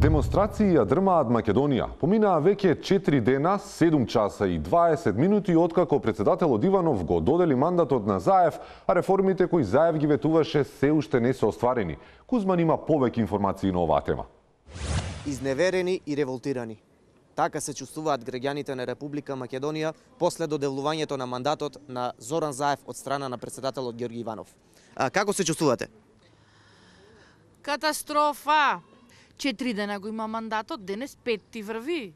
Демонстрации ја дрмаат Македонија. Поминаа веќе 4 дена, 7 часа и 20 минути откако председателот Иванов го додели мандатот на Заев, а реформите кои Заев ги ветуваше се уште не се остварени. Кузман има повеќе информации на оваа тема. Изневерени и револтирани. Така се чувствуваат граѓаните на Република Македонија после доделувањето на мандатот на Зоран Заев од страна на председателот Ѓорги Иванов. Како се чувствувате? Катастрофа! 4 дена го има мандатот, денес 5 ти врви.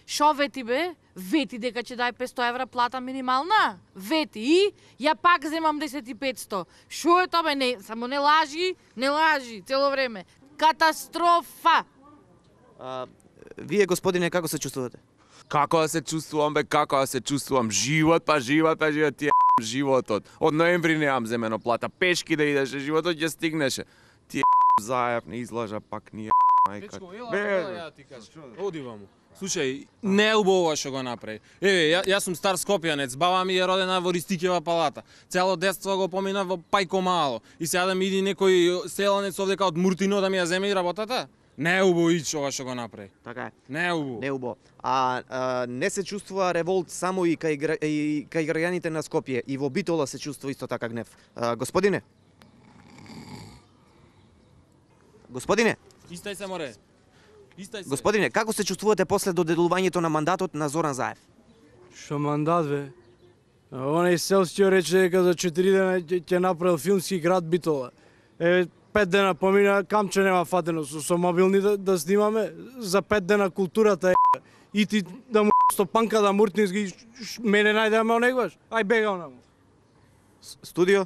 Шо вети бе? Вети дека ќе дај 500 евра плата минимална? Вети и ја пак земам 10.500. Шо е тоа бе? Не, само не лажи цело време. Катастрофа! Вие, господине, како се чувствувате? Како да се чувствувам, бе, како да се чувствувам? Живот, ти животот. Од ноември немам земено плата, пешки да идеше, животот ќе стигнеше. Ти Заев не излажа пак ние мајка. Ја ти кажам. Оди ваму. Слушај, не е убаво што го направи. Јас сум стар скопјанец, баба ми е родена во Ристикева палата. Цело детство го помина во Пајко Мало. И сега да ми иди некој селанец овдека од Муртино да ми ја земе и работата? Не е убаво и ова што го направи. Така е. Не е убаво. Не е убаво. Не се чувствува револт само и кај граѓаните на Скопје, и во Битола се чувствува исто така гнев. Господине? Господине? Истај се, море. Истај се. Господине, како се чувствувате после доделувањето на мандатот на Зоран Заев? Што мандат, бе? Оној Селсио рече дека за 4 дена ќе направил филмски град Битола. 5 дена помина, камче нема фатено со мобилни да снимаме. За 5 дена културата е. И ти да му стопанка да муртниш ги, мене најде да ме онегваш. Ај бега онаму. Студио?